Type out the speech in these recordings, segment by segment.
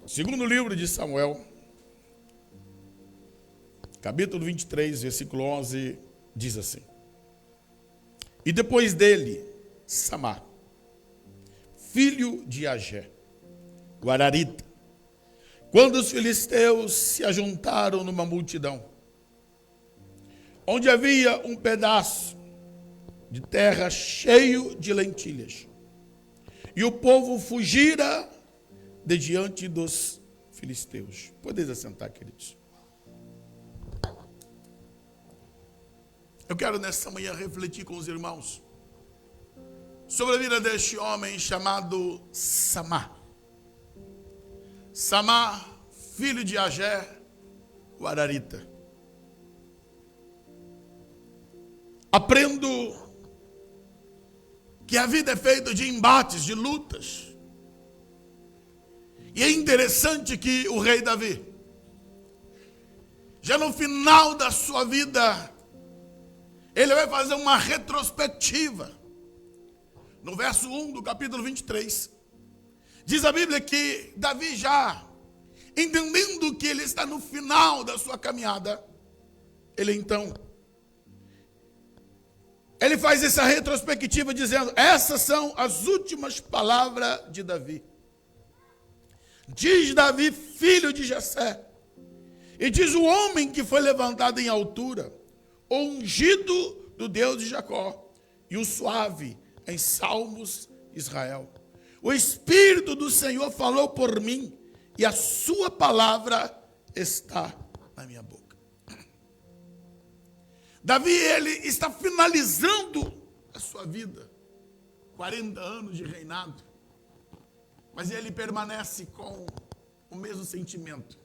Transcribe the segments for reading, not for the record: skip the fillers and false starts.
Segundo livro de Samuel, capítulo 23, versículo 11, diz assim: E depois dele, Samá, filho de Agé, o Ararita, quando os filisteus se ajuntaram numa multidão, onde havia um pedaço de terra cheio de lentilhas, e o povo fugira de diante dos filisteus. Podeis assentar, queridos. Eu quero nesta manhã refletir com os irmãos sobre a vida deste homem chamado Samá. Samá, filho de Agé, o Ararita. Aprendo que a vida é feita de embates, de lutas. E é interessante que o rei Davi, já no final da sua vida, ele vai fazer uma retrospectiva. No verso 1 do capítulo 23, diz a Bíblia que Davi, já entendendo que ele está no final da sua caminhada, ele faz essa retrospectiva dizendo: essas são as últimas palavras de Davi. Diz Davi, filho de Jessé, e diz o homem que foi levantado em altura, o ungido do Deus de Jacó, e o suave em Salmos, Israel. O Espírito do Senhor falou por mim, e a sua palavra está na minha boca. Davi, ele está finalizando a sua vida, 40 anos de reinado, mas ele permanece com o mesmo sentimento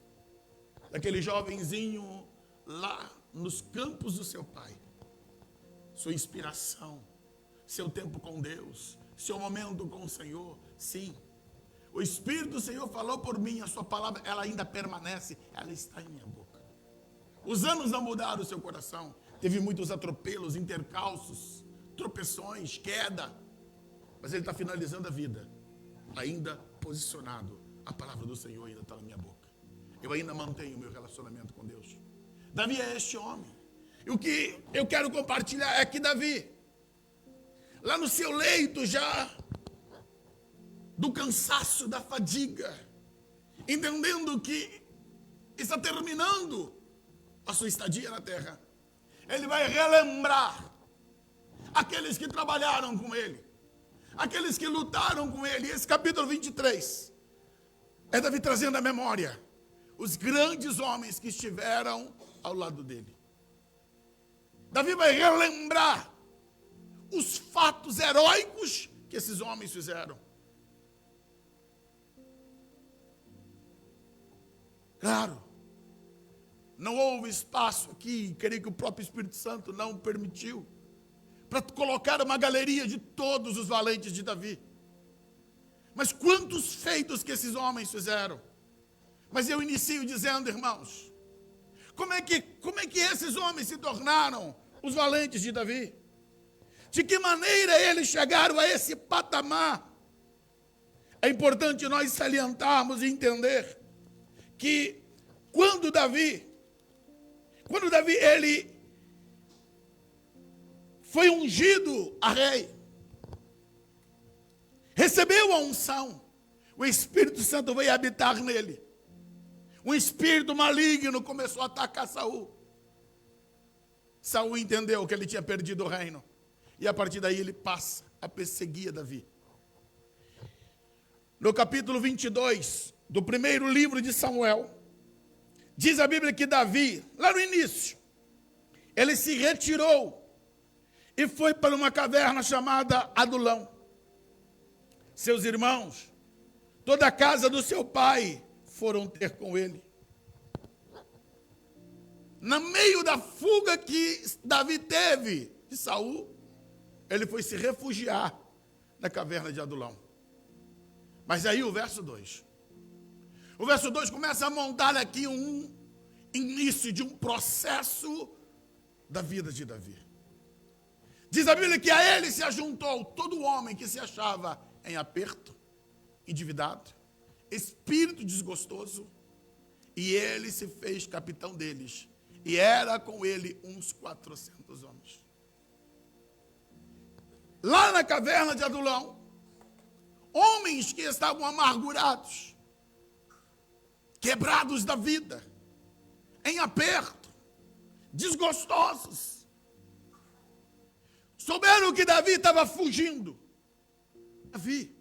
daquele jovenzinho lá nos campos do seu pai. Sua inspiração, seu tempo com Deus, seu momento com o Senhor. Sim, o Espírito do Senhor falou por mim, a sua palavra, ela ainda permanece, ela está em minha boca. Os anos não mudaram o seu coração. Teve muitos atropelos, intercalços, tropeções, queda, mas ele está finalizando a vida ainda posicionado. A palavra do Senhor ainda está na minha boca. Eu ainda mantenho o meu relacionamento com Deus. Davi é este homem. E o que eu quero compartilhar é que Davi, lá no seu leito já, do cansaço, da fadiga, entendendo que está terminando a sua estadia na terra, ele vai relembrar aqueles que trabalharam com ele, aqueles que lutaram com ele. E esse capítulo 23 é Davi trazendo à memória os grandes homens que estiveram ao lado dele. Davi vai relembrar os fatos heróicos que esses homens fizeram. Claro, não houve espaço aqui, creio que o próprio Espírito Santo não permitiu, para colocar uma galeria de todos os valentes de Davi. Mas quantos feitos que esses homens fizeram. Mas eu inicio dizendo, irmãos, como é que esses homens se tornaram os valentes de Davi? De que maneira eles chegaram a esse patamar? É importante nós salientarmos e entender que quando Davi ele foi ungido a rei, recebeu a unção, o Espírito Santo veio habitar nele. Um espírito maligno começou a atacar Saul. Saul entendeu que ele tinha perdido o reino, e a partir daí ele passa a perseguir Davi. No capítulo 22 do primeiro livro de Samuel, diz a Bíblia que Davi, lá no início, ele se retirou e foi para uma caverna chamada Adulão. Seus irmãos, toda a casa do seu pai foram ter com ele. No meio da fuga que Davi teve de Saul, ele foi se refugiar na caverna de Adulão. Mas aí o verso 2. O verso 2 começa a montar aqui um início de um processo da vida de Davi. Diz a Bíblia que a ele se ajuntou todo homem que se achava em aperto, endividado, espírito desgostoso, e ele se fez capitão deles, e era com ele uns 400 homens. Lá na caverna de Adulão, homens que estavam amargurados, quebrados da vida, em aperto, desgostosos, souberam que Davi estava fugindo. Davi,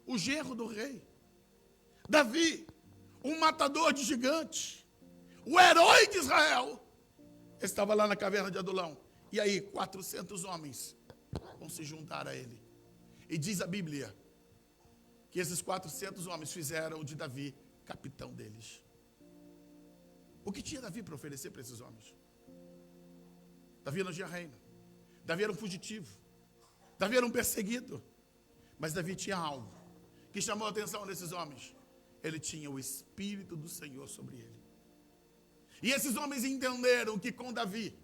o genro do rei. Davi, um matador de gigantes, o herói de Israel, estava lá na caverna de Adulão. E aí, 400 homens vão se juntar a ele. E diz a Bíblia que esses 400 homens fizeram de Davi capitão deles. O que tinha Davi para oferecer para esses homens? Davi não tinha reino. Davi era um fugitivo. Davi era um perseguido. Mas Davi tinha algo que chamou a atenção desses homens. Ele tinha o Espírito do Senhor sobre ele. E esses homens entenderam que com Davi,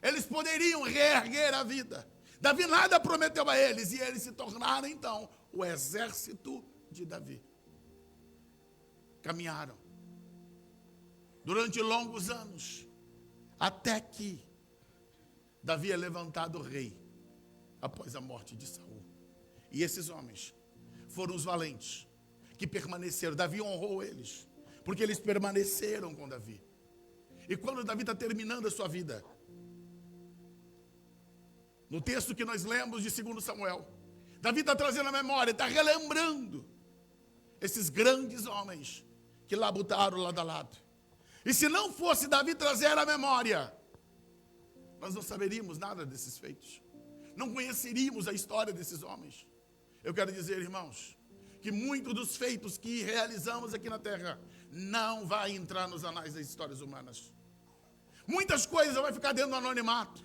eles poderiam reerguer a vida. Davi nada prometeu a eles, e eles se tornaram então o exército de Davi. Caminharam durante longos anos, até que Davi é levantado rei, após a morte de Saul. E esses homens foram os valentes que permaneceram. Davi honrou eles, porque eles permaneceram com Davi. E quando Davi está terminando a sua vida, no texto que nós lemos de 2 Samuel, Davi está trazendo a memória, está relembrando esses grandes homens que labutaram lado a lado. E se não fosse Davi trazer a memória, nós não saberíamos nada desses feitos. Não conheceríamos a história desses homens. Eu quero dizer, irmãos, que muitos dos feitos que realizamos aqui na terra não vai entrar nos anais das histórias humanas. Muitas coisas vai ficar dentro do anonimato.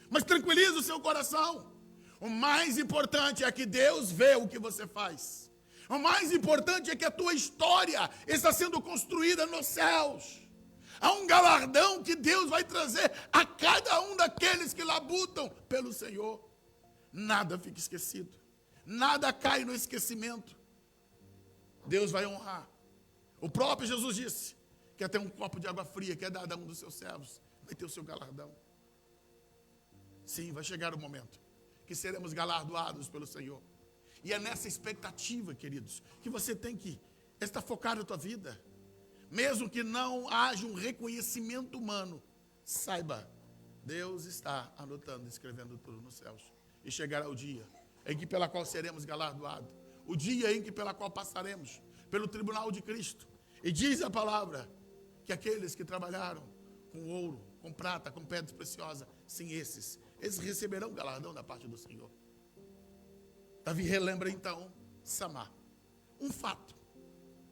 Mas tranquiliza o seu coração. O mais importante é que Deus vê o que você faz. O mais importante é que a tua história está sendo construída nos céus. Há um galardão que Deus vai trazer a cada um daqueles que labutam pelo Senhor. Nada fica esquecido. Nada cai no esquecimento. Deus vai honrar. O próprio Jesus disse que até um copo de água fria que é dado a um dos seus servos vai ter o seu galardão. Sim, vai chegar o momento que seremos galardoados pelo Senhor. E é nessa expectativa, queridos, que você tem que estar focado na tua vida. Mesmo que não haja um reconhecimento humano, saiba, Deus está anotando, escrevendo tudo nos céus. E chegará o dia em que pela qual seremos galardoados. O dia em que pela qual passaremos pelo tribunal de Cristo. E diz a palavra que aqueles que trabalharam com ouro, com prata, com pedras preciosas, sim, esses receberão galardão da parte do Senhor. Davi relembra então Samar. Um fato,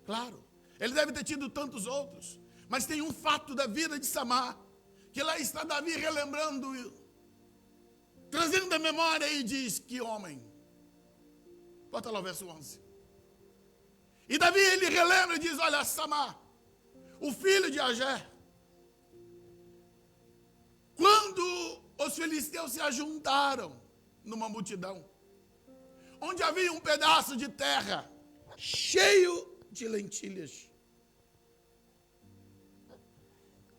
claro. Ele deve ter tido tantos outros, mas tem um fato da vida de Samar, que lá está Davi relembrando, trazendo a memória e diz, que homem. Bota lá o verso 11. E Davi, ele relembra e diz, olha, Samar, o filho de Agé, quando os filisteus se ajuntaram numa multidão, onde havia um pedaço de terra cheio de lentilhas,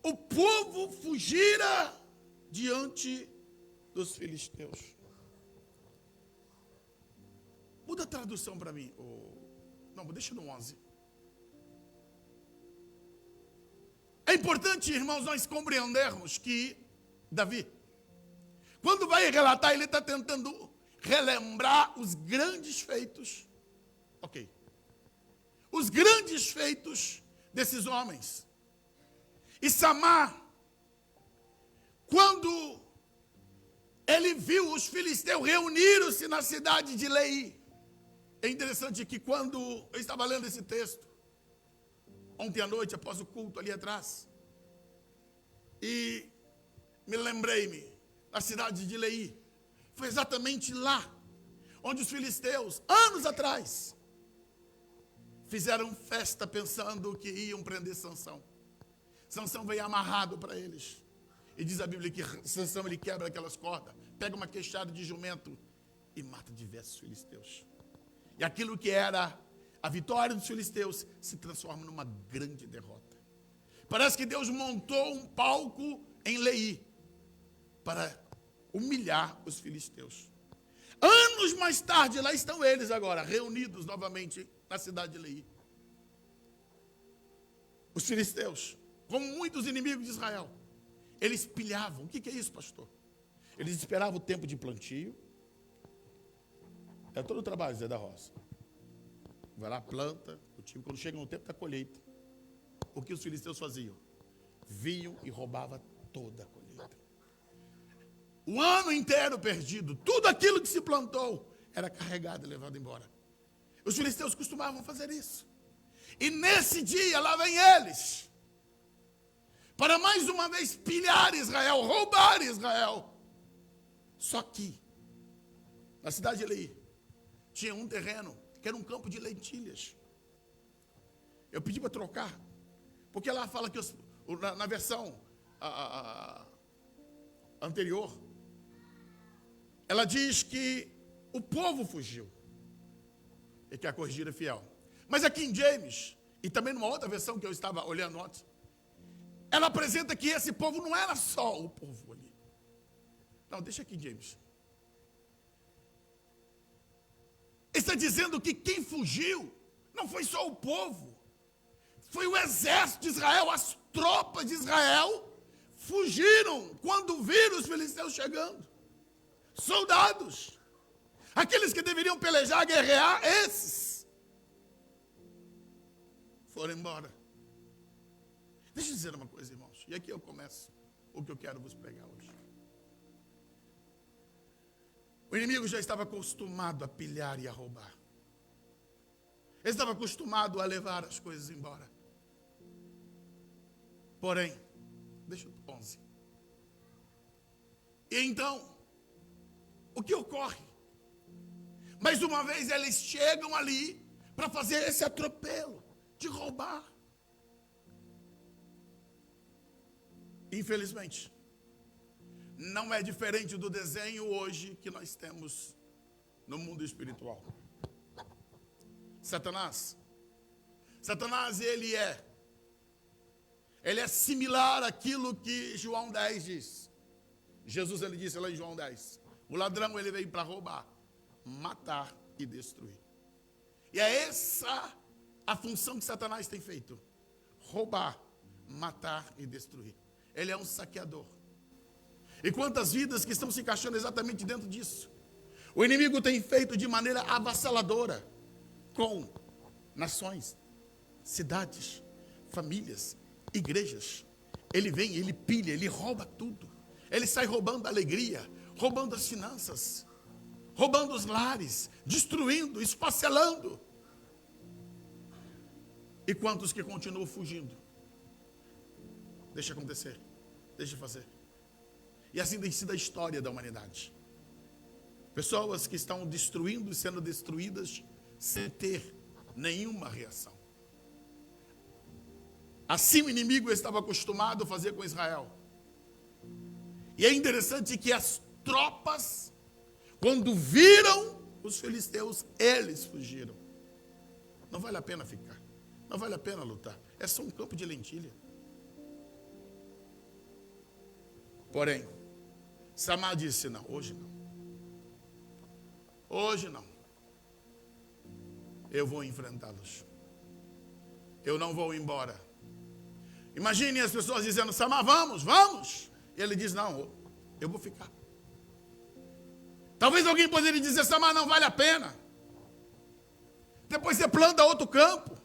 o povo fugira diante dos filisteus. Muda a tradução para mim. Não, deixa no 11. É importante, irmãos, nós compreendermos que Davi, quando vai relatar, ele está tentando relembrar os grandes feitos. Ok. Os grandes feitos desses homens. E Samar, quando ele viu os filisteus reuniram-se na cidade de Leí. É interessante que quando eu estava lendo esse texto, ontem à noite, após o culto ali atrás, e me lembrei-me da cidade de Leí. Foi exatamente lá, onde os filisteus, anos atrás, fizeram festa pensando que iam prender Sansão. Sansão veio amarrado para eles. E diz a Bíblia que Sansão, ele quebra aquelas cordas, pega uma queixada de jumento e mata diversos filisteus. E aquilo que era a vitória dos filisteus se transforma numa grande derrota. Parece que Deus montou um palco em Leí para humilhar os filisteus. Anos mais tarde, lá estão eles agora, reunidos novamente na cidade de Leí. Os filisteus, como muitos inimigos de Israel, eles pilhavam. O que é isso, pastor? Eles esperavam o tempo de plantio. É todo o trabalho, Zé da Roça. Vai lá, planta, cultiva. Quando chega no tempo da colheita, o que os filisteus faziam? Vinham e roubavam toda a colheita. O ano inteiro perdido, tudo aquilo que se plantou, era carregado e levado embora. Os filisteus costumavam fazer isso. E nesse dia, lá vem eles, para mais uma vez pilhar Israel, roubar Israel. Só que, na cidade de Leí, tinha um terreno que era um campo de lentilhas. Eu pedi para trocar, porque lá fala que na versão anterior, ela diz que o povo fugiu e que a corrigida é fiel. Mas aqui em James, e também numa outra versão que eu estava olhando ontem, ela apresenta que esse povo não era só o povo ali. Não, deixa aqui, James. Está dizendo que quem fugiu não foi só o povo, foi o exército de Israel, as tropas de Israel fugiram quando viram os filisteus chegando. Soldados, aqueles que deveriam pelejar, guerrear, esses foram embora. Deixa eu dizer uma coisa, irmãos, e aqui eu começo o que eu quero vos pregar hoje. O inimigo já estava acostumado a pilhar e a roubar. Ele estava acostumado a levar as coisas embora. Porém, deixa eu 11. E então, o que ocorre? Mais uma vez eles chegam ali para fazer esse atropelo de roubar. Infelizmente, não é diferente do desenho hoje que nós temos no mundo espiritual. Satanás, ele é similar àquilo que João 10 diz. Jesus, ele disse lá em João 10, o ladrão, ele veio para roubar, matar e destruir. E é essa a função que Satanás tem feito: roubar, matar e destruir. Ele é um saqueador. E quantas vidas que estão se encaixando exatamente dentro disso? O inimigo tem feito de maneira avassaladora com nações, cidades, famílias, igrejas. Ele vem, ele pilha, ele rouba tudo. Ele sai roubando a alegria, roubando as finanças, roubando os lares, destruindo, esfacelando. E quantos que continuam fugindo? Deixa acontecer, deixa fazer. E assim tem sido a história da humanidade. Pessoas que estão destruindo e sendo destruídas sem ter nenhuma reação. Assim o inimigo estava acostumado a fazer com Israel. E é interessante que as tropas, quando viram os filisteus, eles fugiram. Não vale a pena ficar. Não vale a pena lutar. É só um campo de lentilha. Porém, Samar disse: não, hoje não. Hoje não. Eu vou enfrentá-los. Eu não vou embora. Imagine as pessoas dizendo: Samar, vamos, vamos. E ele diz: não, eu vou ficar. Talvez alguém poderia dizer: Samar, não vale a pena. Depois você planta outro campo.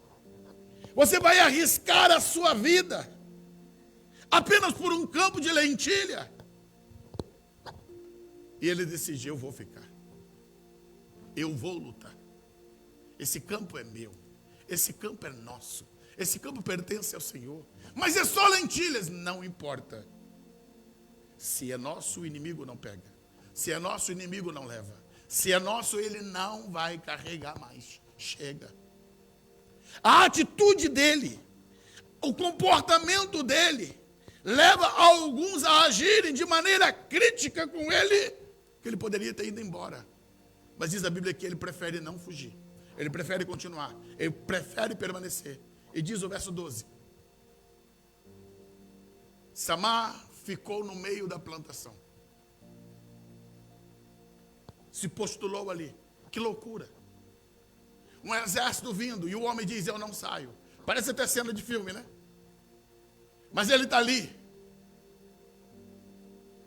Você vai arriscar a sua vida apenas por um campo de lentilha. E ele decidiu: eu vou ficar. Eu vou lutar. Esse campo é meu. Esse campo é nosso. Esse campo pertence ao Senhor. Mas é só lentilhas. Não importa. Se é nosso, o inimigo não pega. Se é nosso, o inimigo não leva. Se é nosso, ele não vai carregar mais. Chega. A atitude dele, o comportamento dele, leva alguns a agirem de maneira crítica com ele, que ele poderia ter ido embora. Mas diz a Bíblia que ele prefere não fugir. Ele prefere continuar. Ele prefere permanecer. E diz o verso 12. Samar ficou no meio da plantação. Se postulou ali. Que loucura. Um exército vindo e o homem diz, eu não saio. Parece até cena de filme, né? Mas ele está ali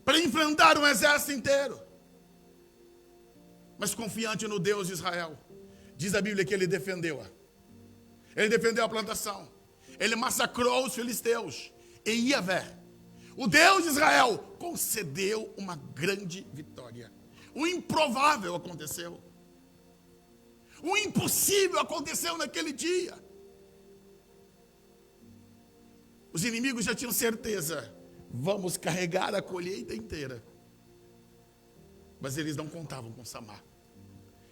para enfrentar um exército inteiro. Mas confiante no Deus de Israel. Diz a Bíblia que ele defendeu-a. Ele defendeu a plantação. Ele massacrou os filisteus. E Yahvé, o Deus de Israel, concedeu uma grande vitória. O improvável aconteceu. O impossível aconteceu naquele dia. Os inimigos já tinham certeza. Vamos carregar a colheita inteira. Mas eles não contavam com Samar.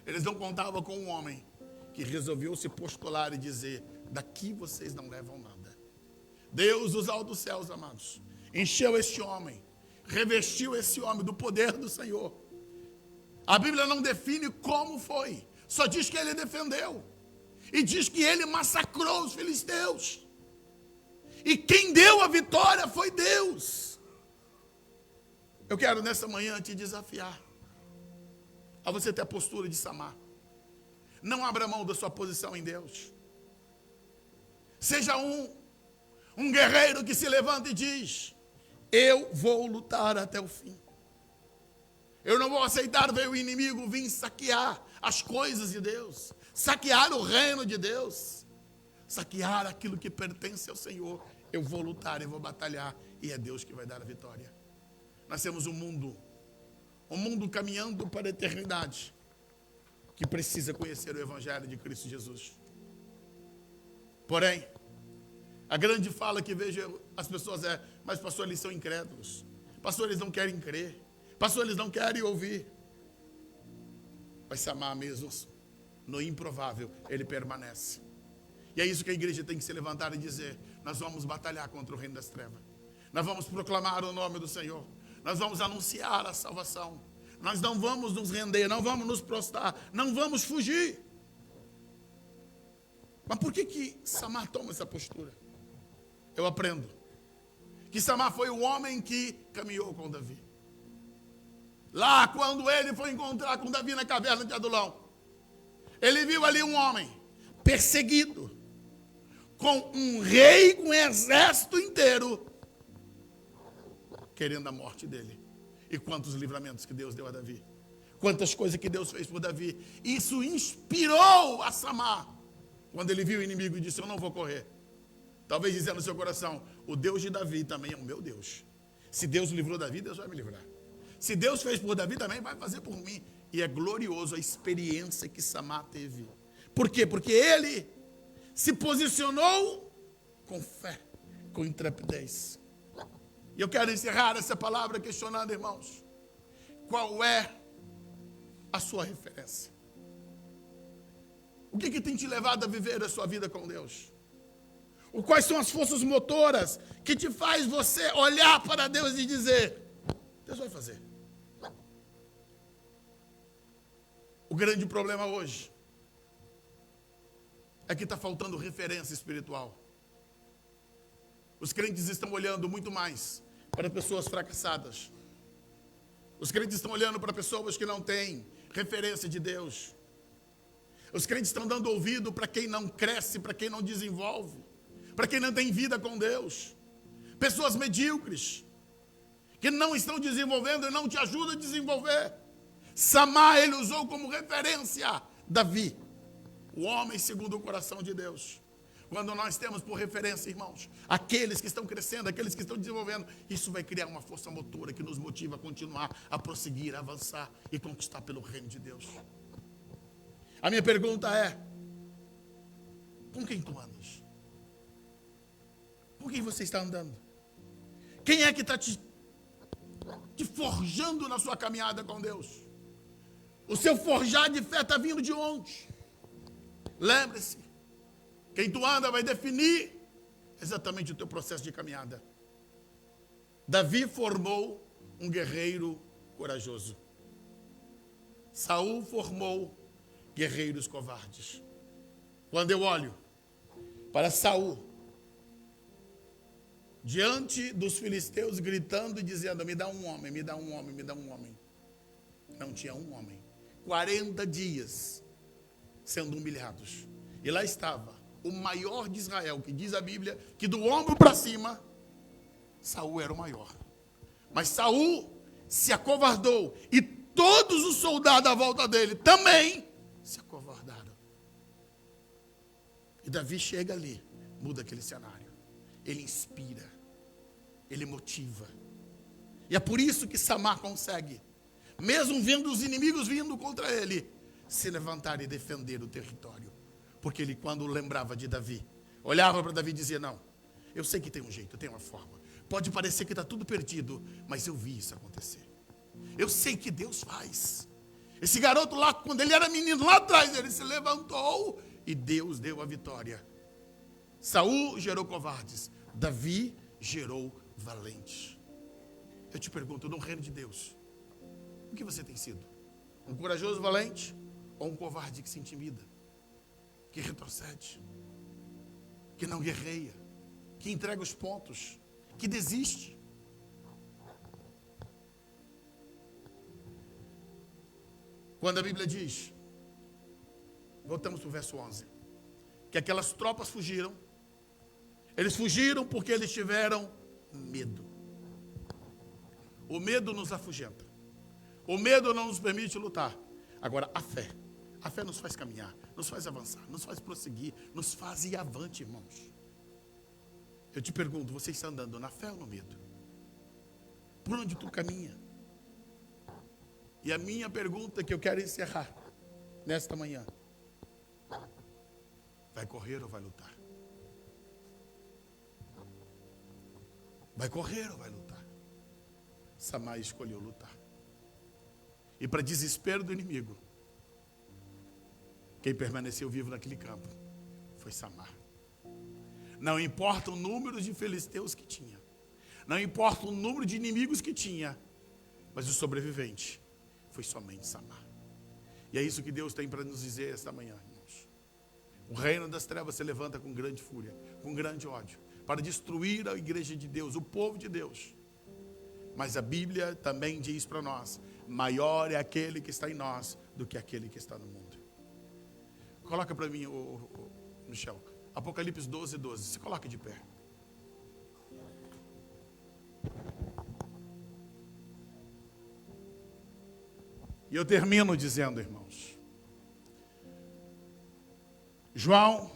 Eles não contavam com um homem que resolveu se postular e dizer, daqui vocês não levam nada. Deus dos altos céus, amados, encheu este homem, revestiu esse homem do poder do Senhor. A Bíblia não define como foi, só diz que ele defendeu. E diz que ele massacrou os filisteus. E quem deu a vitória foi Deus. Eu quero nessa manhã te desafiar a você ter a postura de Samar. Não abra mão da sua posição em Deus. Seja um guerreiro que se levanta e diz, eu vou lutar até o fim. Eu não vou aceitar ver o inimigo vir saquear as coisas de Deus, saquear o reino de Deus, saquear aquilo que pertence ao Senhor. Eu vou lutar, eu vou batalhar, e é Deus que vai dar a vitória. Nós temos um mundo caminhando para a eternidade, que precisa conhecer o Evangelho de Cristo Jesus. Porém, a grande fala que vejo as pessoas é, mas pastor, eles são incrédulos. Pastor, eles não querem crer. Pastor, eles não querem ouvir. Vai se amar mesmo. No improvável, ele permanece. E é isso que a igreja tem que se levantar e dizer, nós vamos batalhar contra o reino das trevas. Nós vamos proclamar o nome do Senhor. Nós vamos anunciar a salvação. Nós não vamos nos render, não vamos nos prostrar, não vamos fugir. Mas por que Samar toma essa postura? Eu aprendo que Samar foi o homem que caminhou com Davi. Lá, quando ele foi encontrar com Davi na caverna de Adulão, ele viu ali um homem perseguido, com um rei, com um exército inteiro, querendo a morte dele. E quantos livramentos que Deus deu a Davi. Quantas coisas que Deus fez por Davi. Isso inspirou a Samar. Quando ele viu o inimigo e disse, eu não vou correr. Talvez dizendo no seu coração, o Deus de Davi também é o meu Deus. Se Deus livrou Davi, Deus vai me livrar. Se Deus fez por Davi, também vai fazer por mim. E é glorioso a experiência que Samar teve. Por quê? Porque ele se posicionou com fé, com intrepidez. E eu quero encerrar essa palavra questionando, irmãos, qual é a sua referência? O que tem te levado a viver a sua vida com Deus? Quais são as forças motoras que te faz você olhar para Deus e dizer, Deus vai fazer. O grande problema hoje é que está faltando referência espiritual. Os crentes estão olhando muito mais para pessoas fracassadas. Os crentes estão olhando para pessoas que não têm referência de Deus. Os crentes estão dando ouvido para quem não cresce, para quem não desenvolve, para quem não tem vida com Deus. Pessoas medíocres, que não estão desenvolvendo e não te ajudam a desenvolver. Samar, ele usou como referência Davi, o homem segundo o coração de Deus. Quando nós temos por referência, irmãos, aqueles que estão crescendo, aqueles que estão desenvolvendo, isso vai criar uma força motora que nos motiva a continuar, a prosseguir, a avançar e conquistar pelo reino de Deus. A minha pergunta é, com quem tu andas? Com quem você está andando? Quem é que está te forjando na sua caminhada com Deus? O seu forjar de fé está vindo de onde? Lembre-se, quem tu anda vai definir exatamente o teu processo de caminhada. Davi formou um guerreiro corajoso. Saul formou guerreiros covardes. Quando eu olho para Saul, diante dos filisteus, gritando e dizendo: me dá um homem, me dá um homem, me dá um homem. Não tinha um homem. 40 dias sendo humilhados. E lá estava o maior de Israel, que diz a Bíblia que do ombro para cima, Saul era o maior. Mas Saul se acovardou, e todos os soldados à volta dele também se acovardaram. E Davi chega ali, muda aquele cenário. Ele inspira, ele motiva. E é por isso que Samar consegue, mesmo vendo os inimigos vindo contra ele, se levantar e defender o território. Porque ele, quando lembrava de Davi, olhava para Davi e dizia: não, eu sei que tem um jeito, tem uma forma. Pode parecer que está tudo perdido, mas eu vi isso acontecer. Eu sei que Deus faz. Esse garoto lá, quando ele era menino, lá atrás, ele se levantou e Deus deu a vitória. Saul gerou covardes, Davi gerou valentes. Eu te pergunto, no reino de Deus, o que você tem sido? Um corajoso valente ou um covarde que se intimida, que retrocede, que não guerreia, que entrega os pontos, que desiste? Quando a Bíblia diz, voltamos para o verso 11, que aquelas tropas fugiram, eles fugiram porque eles tiveram medo. O medo nos afugenta. O medo não nos permite lutar. Agora, a fé nos faz caminhar, nos faz avançar, nos faz prosseguir, nos faz ir avante, irmãos. Eu te pergunto, você está andando na fé ou no medo? Por onde tu caminha? E a minha pergunta que eu quero encerrar nesta manhã: vai correr ou vai lutar? Vai correr ou vai lutar? Samar escolheu lutar. E para desespero do inimigo, quem permaneceu vivo naquele campo foi Samar. Não importa o número de filisteus que tinha, não importa o número de inimigos que tinha, mas o sobrevivente foi somente Samar. E é isso que Deus tem para nos dizer esta manhã, irmãos. O reino das trevas se levanta com grande fúria, com grande ódio, para destruir a igreja de Deus, o povo de Deus. Mas a Bíblia também diz para nós: maior é aquele que está em nós do que aquele que está no mundo. Coloca para mim, Michel, Apocalipse 12, 12. Se coloque de pé. E eu termino dizendo, irmãos, João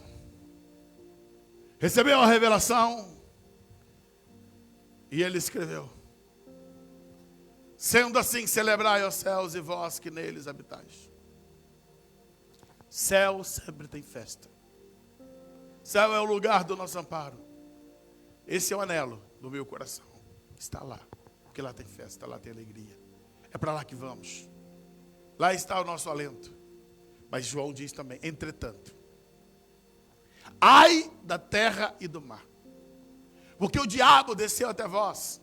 recebeu a revelação e ele escreveu: sendo assim, celebrai os céus e vós que neles habitais. Céu sempre tem festa. Céu é o lugar do nosso amparo. Esse é o anelo do meu coração. Está lá, porque lá tem festa, lá tem alegria. É para lá que vamos. Lá está o nosso alento. Mas João diz também: entretanto, ai da terra e do mar, porque o diabo desceu até vós,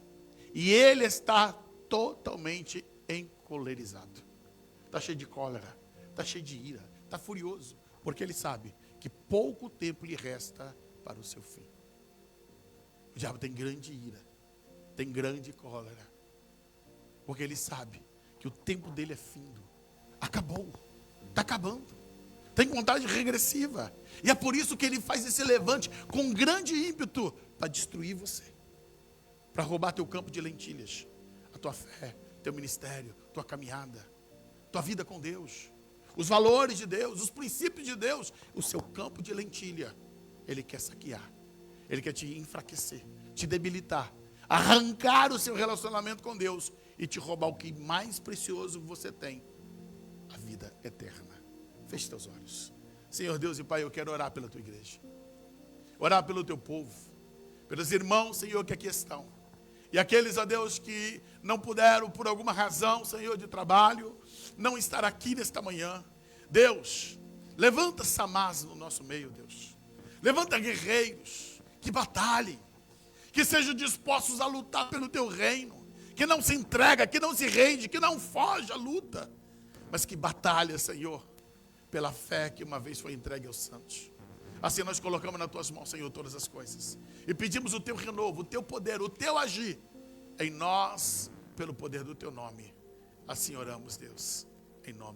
e ele está totalmente encolerizado. Está cheio de cólera, está cheio de ira, está furioso, porque ele sabe que pouco tempo lhe resta para o seu fim. O diabo tem grande ira, tem grande cólera, porque ele sabe que o tempo dele é findo. Acabou, está acabando, tem contagem regressiva, e é por isso que ele faz esse levante com grande ímpeto para destruir você, para roubar teu campo de lentilhas, a tua fé, teu ministério, tua caminhada, tua vida com Deus, os valores de Deus, os princípios de Deus, o seu campo de lentilha. Ele quer saquear, ele quer te enfraquecer, te debilitar, arrancar o seu relacionamento com Deus e te roubar o que mais precioso você tem: a vida eterna. Feche teus olhos. Senhor Deus e Pai, eu quero orar pela tua igreja, orar pelo teu povo, pelos irmãos, Senhor, que aqui estão, e aqueles, ó Deus, que não puderam, por alguma razão, Senhor, de trabalho, não estar aqui nesta manhã. Deus, levanta Samás no nosso meio, Deus. Levanta guerreiros que batalhem, que sejam dispostos a lutar pelo teu reino, que não se entrega, que não se rende, que não foge à luta, mas que batalha, Senhor, pela fé que uma vez foi entregue aos santos. Assim nós colocamos nas tuas mãos, Senhor, todas as coisas. E pedimos o teu renovo, o teu poder, o teu agir em nós, pelo poder do teu nome. Assim oramos, Deus, em nome